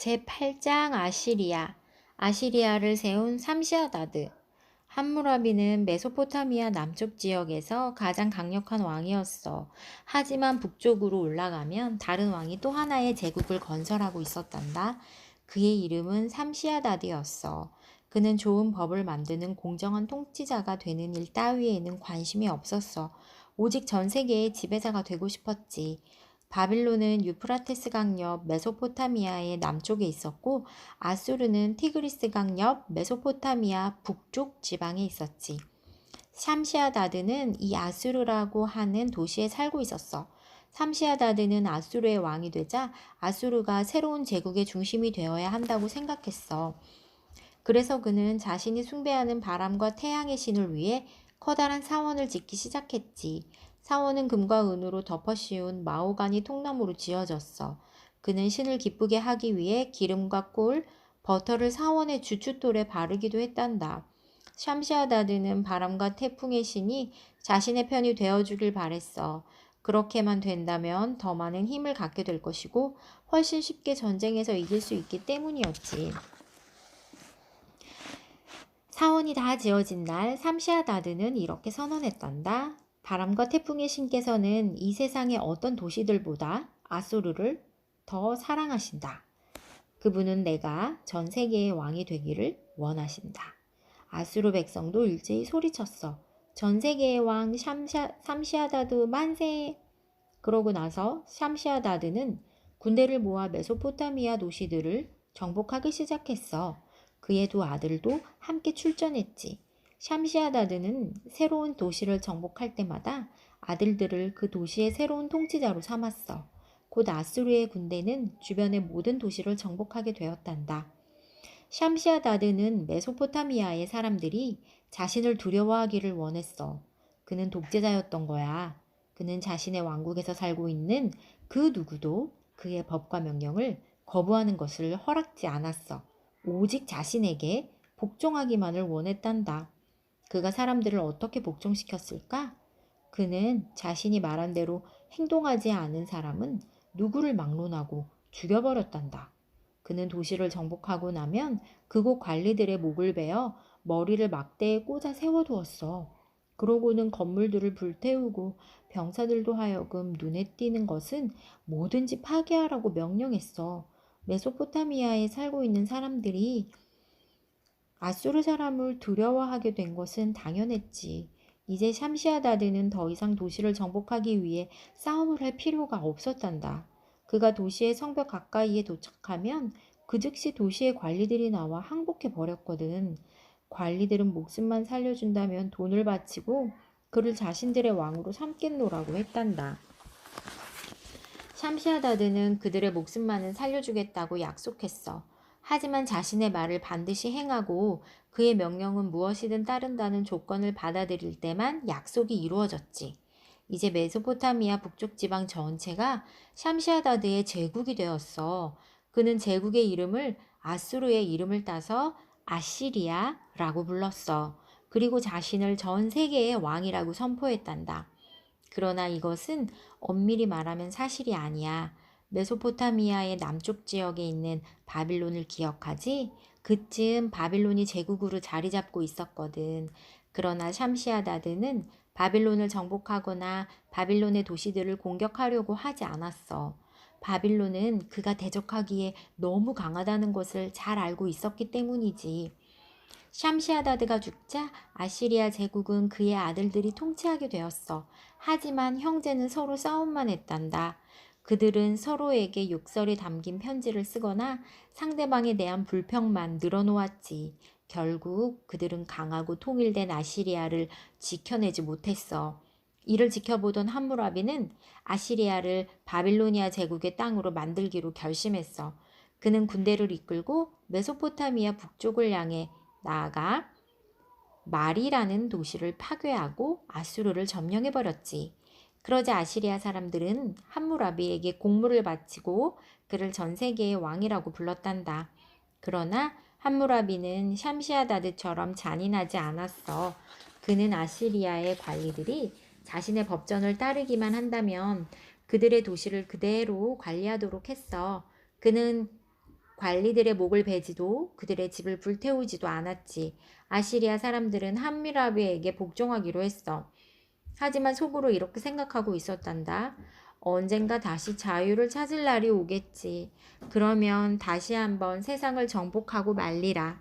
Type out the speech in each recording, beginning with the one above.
제8장 아시리아. 아시리아를 세운 삼시아다드. 함무라비는 메소포타미아 남쪽 지역에서 가장 강력한 왕이었어. 하지만 북쪽으로 올라가면 다른 왕이 또 하나의 제국을 건설하고 있었단다. 그의 이름은 삼시아다드였어. 그는 좋은 법을 만드는 공정한 통치자가 되는 일 따위에는 관심이 없었어. 오직 전 세계의 지배자가 되고 싶었지. 바빌론은 유프라테스 강 옆 메소포타미아의 남쪽에 있었고 아수르는 티그리스 강 옆 메소포타미아 북쪽 지방에 있었지. 샴시아다드는 이 아수르라고 하는 도시에 살고 있었어. 삼시아다드는 아수르의 왕이 되자 아수르가 새로운 제국의 중심이 되어야 한다고 생각했어. 그래서 그는 자신이 숭배하는 바람과 태양의 신을 위해 커다란 사원을 짓기 시작했지. 사원은 금과 은으로 덮어 씌운 마호가니 통나무로 지어졌어. 그는 신을 기쁘게 하기 위해 기름과 꿀, 버터를 사원의 주춧돌에 바르기도 했단다. 샴시아다드는 바람과 태풍의 신이 자신의 편이 되어주길 바랬어. 그렇게만 된다면 더 많은 힘을 갖게 될 것이고 훨씬 쉽게 전쟁에서 이길 수 있기 때문이었지. 사원이 다 지어진 날 삼시아다드는 이렇게 선언했단다. 바람과 태풍의 신께서는 이 세상의 어떤 도시들보다 아소르를 더 사랑하신다. 그분은 내가 전 세계의 왕이 되기를 원하신다. 아수르 백성도 일제히 소리쳤어. 전 세계의 왕 삼시아다드 만세! 그러고 나서 샴시아다드는 군대를 모아 메소포타미아 도시들을 정복하기 시작했어. 그의 두 아들도 함께 출전했지. 샴시아다드는 새로운 도시를 정복할 때마다 아들들을 그 도시의 새로운 통치자로 삼았어. 곧 아수르의 군대는 주변의 모든 도시를 정복하게 되었단다. 샴시아다드는 메소포타미아의 사람들이 자신을 두려워하기를 원했어. 그는 독재자였던 거야. 그는 자신의 왕국에서 살고 있는 그 누구도 그의 법과 명령을 거부하는 것을 허락지 않았어. 오직 자신에게 복종하기만을 원했단다. 그가 사람들을 어떻게 복종시켰을까? 그는 자신이 말한 대로 행동하지 않은 사람은 누구를 막론하고 죽여버렸단다. 그는 도시를 정복하고 나면 그곳 관리들의 목을 베어 머리를 막대에 꽂아 세워두었어. 그러고는 건물들을 불태우고 병사들도 하여금 눈에 띄는 것은 뭐든지 파괴하라고 명령했어. 메소포타미아에 살고 있는 사람들이 아수르 사람을 두려워하게 된 것은 당연했지. 이제 샴시아다드는 더 이상 도시를 정복하기 위해 싸움을 할 필요가 없었단다. 그가 도시의 성벽 가까이에 도착하면 그 즉시 도시의 관리들이 나와 항복해 버렸거든. 관리들은 목숨만 살려준다면 돈을 바치고 그를 자신들의 왕으로 삼겠노라고 했단다. 샴시아다드는 그들의 목숨만은 살려주겠다고 약속했어. 하지만 자신의 말을 반드시 행하고 그의 명령은 무엇이든 따른다는 조건을 받아들일 때만 약속이 이루어졌지. 이제 메소포타미아 북쪽 지방 전체가 샴시아다드의 제국이 되었어. 그는 제국의 이름을 아수르의 이름을 따서 아시리아라고 불렀어. 그리고 자신을 전 세계의 왕이라고 선포했단다. 그러나 이것은 엄밀히 말하면 사실이 아니야. 메소포타미아의 남쪽 지역에 있는 바빌론을 기억하지? 그쯤 바빌론이 제국으로 자리 잡고 있었거든. 그러나 샴시아다드는 바빌론을 정복하거나 바빌론의 도시들을 공격하려고 하지 않았어. 바빌론은 그가 대적하기에 너무 강하다는 것을 잘 알고 있었기 때문이지. 샴시아다드가 죽자 아시리아 제국은 그의 아들들이 통치하게 되었어. 하지만 형제는 서로 싸움만 했단다. 그들은 서로에게 욕설이 담긴 편지를 쓰거나 상대방에 대한 불평만 늘어놓았지. 결국 그들은 강하고 통일된 아시리아를 지켜내지 못했어. 이를 지켜보던 함무라비는 아시리아를 바빌로니아 제국의 땅으로 만들기로 결심했어. 그는 군대를 이끌고 메소포타미아 북쪽을 향해 나아가 말이라는 도시를 파괴하고 아수르를 점령해버렸지. 그러자 아시리아 사람들은 함무라비에게 공물을 바치고 그를 전 세계의 왕이라고 불렀단다. 그러나 함무라비는 샴시아다드처럼 잔인하지 않았어. 그는 아시리아의 관리들이 자신의 법전을 따르기만 한다면 그들의 도시를 그대로 관리하도록 했어. 그는 관리들의 목을 베지도 그들의 집을 불태우지도 않았지. 아시리아 사람들은 함뮤라비에게 복종하기로 했어. 하지만 속으로 이렇게 생각하고 있었단다. 언젠가 다시 자유를 찾을 날이 오겠지. 그러면 다시 한번 세상을 정복하고 말리라.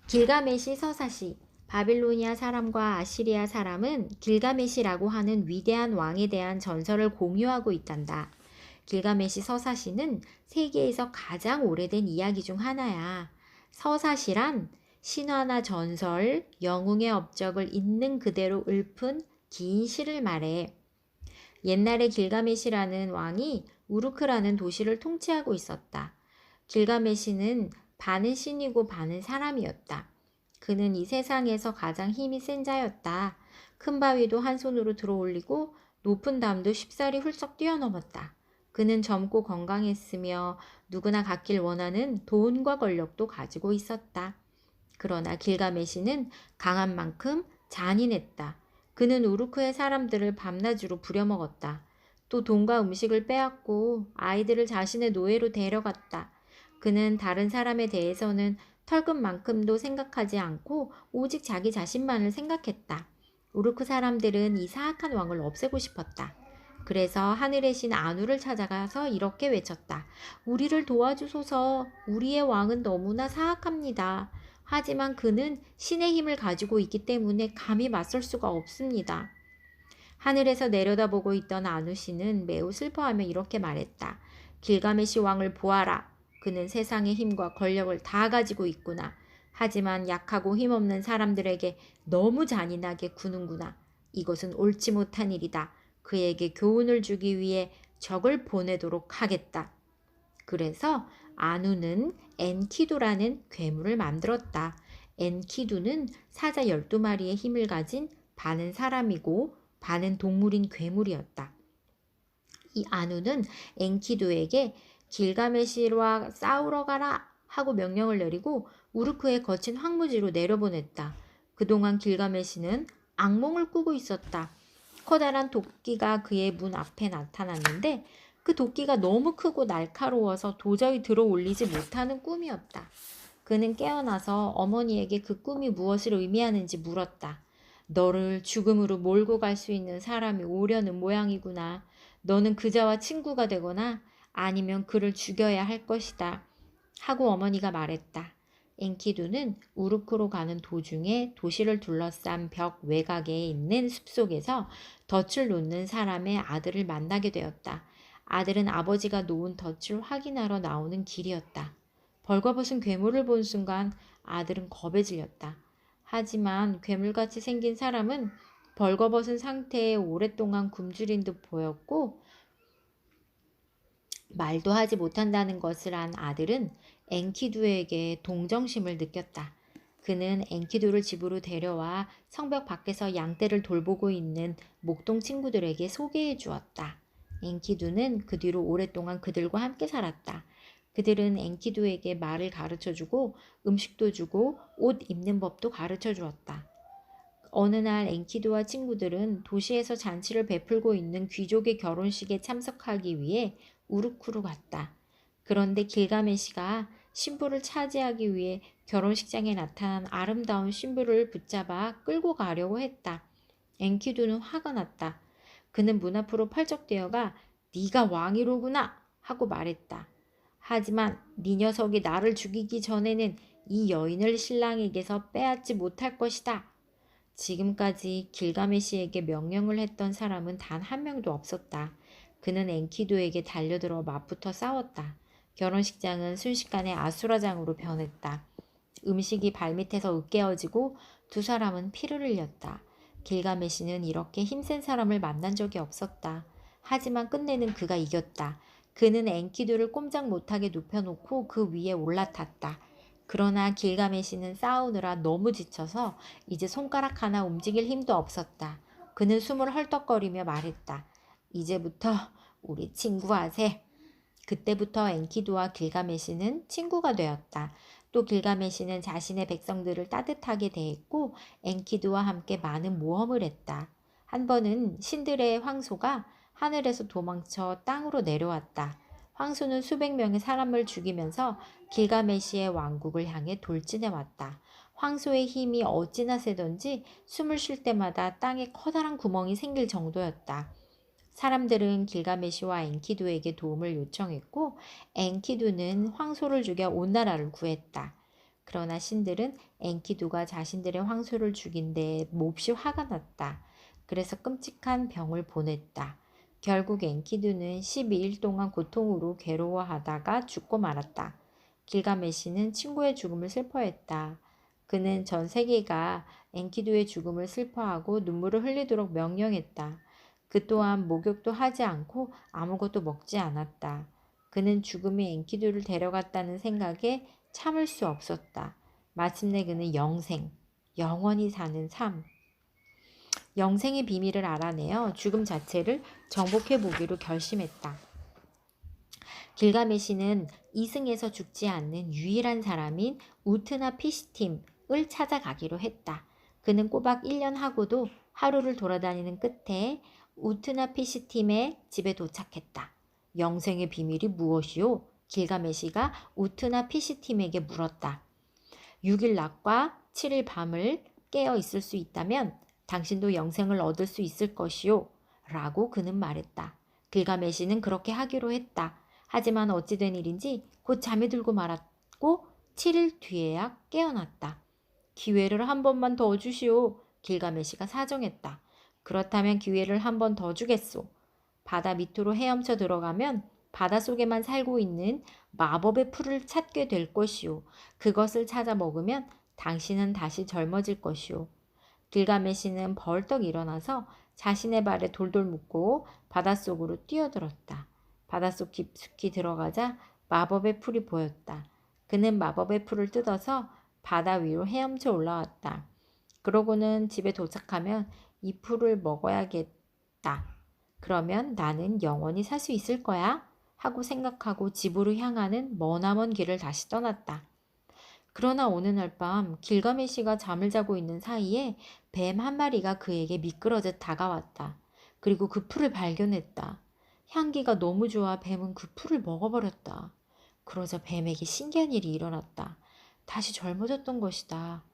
길가메시 서사시. 바빌로니아 사람과 아시리아 사람은 길가메시라고 하는 위대한 왕에 대한 전설을 공유하고 있단다. 길가메시 서사시는 세계에서 가장 오래된 이야기 중 하나야. 서사시란 신화나 전설, 영웅의 업적을 있는 그대로 읊은 긴 시를 말해. 옛날에 길가메시라는 왕이 우르크라는 도시를 통치하고 있었다. 길가메시는 반은 신이고 반은 사람이었다. 그는 이 세상에서 가장 힘이 센 자였다. 큰 바위도 한 손으로 들어 올리고 높은 담도 쉽사리 훌쩍 뛰어넘었다. 그는 젊고 건강했으며 누구나 갖길 원하는 돈과 권력도 가지고 있었다. 그러나 길가메시는 강한 만큼 잔인했다. 그는 우르크의 사람들을 밤낮으로 부려먹었다. 또 돈과 음식을 빼앗고 아이들을 자신의 노예로 데려갔다. 그는 다른 사람에 대해서는 털끝만큼도 생각하지 않고 오직 자기 자신만을 생각했다. 우르크 사람들은 이 사악한 왕을 없애고 싶었다. 그래서 하늘의 신 아누를 찾아가서 이렇게 외쳤다. 우리를 도와주소서. 우리의 왕은 너무나 사악합니다. 하지만 그는 신의 힘을 가지고 있기 때문에 감히 맞설 수가 없습니다. 하늘에서 내려다보고 있던 아누 씨는 매우 슬퍼하며 이렇게 말했다. 길가메시 왕을 보아라. 그는 세상의 힘과 권력을 다 가지고 있구나. 하지만 약하고 힘없는 사람들에게 너무 잔인하게 구는구나. 이것은 옳지 못한 일이다. 그에게 교훈을 주기 위해 적을 보내도록 하겠다. 그래서 아누는 엔키두라는 괴물을 만들었다. 엔키두는 사자 12마리의 힘을 가진 반은 사람이고 반은 동물인 괴물이었다. 이 아누는 엔키두에게 길가메시와 싸우러 가라 하고 명령을 내리고 우르크의 거친 황무지로 내려보냈다. 그동안 길가메시는 악몽을 꾸고 있었다. 커다란 도끼가 그의 문 앞에 나타났는데 그 도끼가 너무 크고 날카로워서 도저히 들어 올리지 못하는 꿈이었다. 그는 깨어나서 어머니에게 그 꿈이 무엇을 의미하는지 물었다. 너를 죽음으로 몰고 갈 수 있는 사람이 오려는 모양이구나. 너는 그자와 친구가 되거나 아니면 그를 죽여야 할 것이다. 하고 어머니가 말했다. 엔키두는 우르크로 가는 도중에 도시를 둘러싼 벽 외곽에 있는 숲속에서 덫을 놓는 사람의 아들을 만나게 되었다. 아들은 아버지가 놓은 덫을 확인하러 나오는 길이었다. 벌거벗은 괴물을 본 순간 아들은 겁에 질렸다. 하지만 괴물같이 생긴 사람은 벌거벗은 상태에 오랫동안 굶주린 듯 보였고 말도 하지 못한다는 것을 안 아들은 엔키두에게 동정심을 느꼈다. 그는 엔키두를 집으로 데려와 성벽 밖에서 양떼를 돌보고 있는 목동 친구들에게 소개해 주었다. 엔키두는 그 뒤로 오랫동안 그들과 함께 살았다. 그들은 엔키두에게 말을 가르쳐주고 음식도 주고 옷 입는 법도 가르쳐 주었다. 어느 날 엔키두와 친구들은 도시에서 잔치를 베풀고 있는 귀족의 결혼식에 참석하기 위해 우르크로 갔다. 그런데 길가메시가 신부를 차지하기 위해 결혼식장에 나타난 아름다운 신부를 붙잡아 끌고 가려고 했다. 엔키두는 화가 났다. 그는 문 앞으로 펄쩍 뛰어가 네가 왕이로구나 하고 말했다. 하지만 네 녀석이 나를 죽이기 전에는 이 여인을 신랑에게서 빼앗지 못할 것이다. 지금까지 길가메시에게 명령을 했던 사람은 단 한 명도 없었다. 그는 엔키두에게 달려들어 맞붙어 싸웠다. 결혼식장은 순식간에 아수라장으로 변했다. 음식이 발밑에서 으깨어지고 두 사람은 피를 흘렸다. 길가메시는 이렇게 힘센 사람을 만난 적이 없었다. 하지만 끝내는 그가 이겼다. 그는 엔키두를 꼼짝 못하게 눕혀놓고 그 위에 올라탔다. 그러나 길가메시는 싸우느라 너무 지쳐서 이제 손가락 하나 움직일 힘도 없었다. 그는 숨을 헐떡거리며 말했다. 이제부터 우리 친구하세. 그때부터 엔키두와 길가메시는 친구가 되었다. 또 길가메시는 자신의 백성들을 따뜻하게 대했고 엔키두와 함께 많은 모험을 했다. 한 번은 신들의 황소가 하늘에서 도망쳐 땅으로 내려왔다. 황소는 수백 명의 사람을 죽이면서 길가메시의 왕국을 향해 돌진해 왔다. 황소의 힘이 어찌나 세던지 숨을 쉴 때마다 땅에 커다란 구멍이 생길 정도였다. 사람들은 길가메시와 엔키두에게 도움을 요청했고 엔키두는 황소를 죽여 온 나라를 구했다. 그러나 신들은 엔키두가 자신들의 황소를 죽인 데 몹시 화가 났다. 그래서 끔찍한 병을 보냈다. 결국 엔키두는 12일 동안 고통으로 괴로워하다가 죽고 말았다. 길가메시는 친구의 죽음을 슬퍼했다. 그는 전 세계가 엔키두의 죽음을 슬퍼하고 눈물을 흘리도록 명령했다. 그 또한 목욕도 하지 않고 아무것도 먹지 않았다. 그는 죽음이 엔키두를 데려갔다는 생각에 참을 수 없었다. 마침내 그는 영원히 사는 삶, 영생의 비밀을 알아내어 죽음 자체를 정복해 보기로 결심했다. 길가메시는 이승에서 죽지 않는 유일한 사람인 우트나피시팀을 찾아가기로 했다. 그는 꼬박 1년 하고도 하루를 돌아다니는 끝에 우트나피시팀의 집에 도착했다. 영생의 비밀이 무엇이오? 길가메시가 우트나피시팀에게 물었다. 6일 낮과 7일 밤을 깨어 있을 수 있다면 당신도 영생을 얻을 수 있을 것이오. 라고 그는 말했다. 길가메시는 그렇게 하기로 했다. 하지만 어찌 된 일인지 곧 잠이 들고 말았고 7일 뒤에야 깨어났다. 기회를 한 번만 더 주시오. 길가메시가 사정했다. 그렇다면 기회를 한 번 더 주겠소. 바다 밑으로 헤엄쳐 들어가면 바닷속에만 살고 있는 마법의 풀을 찾게 될 것이오. 그것을 찾아 먹으면 당신은 다시 젊어질 것이오. 길가메시는 벌떡 일어나서 자신의 발에 돌돌 묶고 바닷속으로 뛰어들었다. 바닷속 깊숙이 들어가자 마법의 풀이 보였다. 그는 마법의 풀을 뜯어서 바다 위로 헤엄쳐 올라왔다. 그러고는 집에 도착하면 이 풀을 먹어야겠다. 그러면 나는 영원히 살 수 있을 거야 하고 생각하고 집으로 향하는 머나먼 길을 다시 떠났다. 그러나 어느 날 밤 길가메시가 잠을 자고 있는 사이에 뱀 한 마리가 그에게 미끄러져 다가왔다. 그리고 그 풀을 발견했다. 향기가 너무 좋아 뱀은 그 풀을 먹어버렸다. 그러자 뱀에게 신기한 일이 일어났다. 다시 젊어졌던 것이다.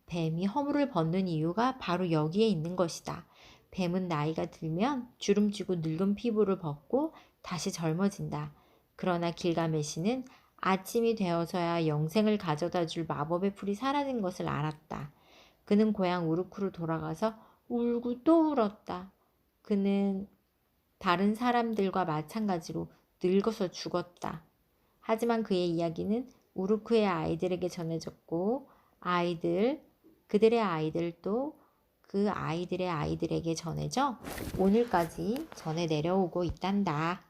뱀이 허물을 벗는 이유가 바로 여기에 있는 것이다. 뱀은 나이가 들면 주름지고 늙은 피부를 벗고 다시 젊어진다. 그러나 길가메시는 아침이 되어서야 영생을 가져다 줄 마법의 풀이 사라진 것을 알았다. 그는 고향 우르크로 돌아가서 울고 또 울었다. 그는 다른 사람들과 마찬가지로 늙어서 죽었다. 하지만 그의 이야기는 우르크의 아이들에게 전해졌고 그들의 아이들도 그 아이들의 아이들에게 전해져 오늘까지 전해 내려오고 있단다.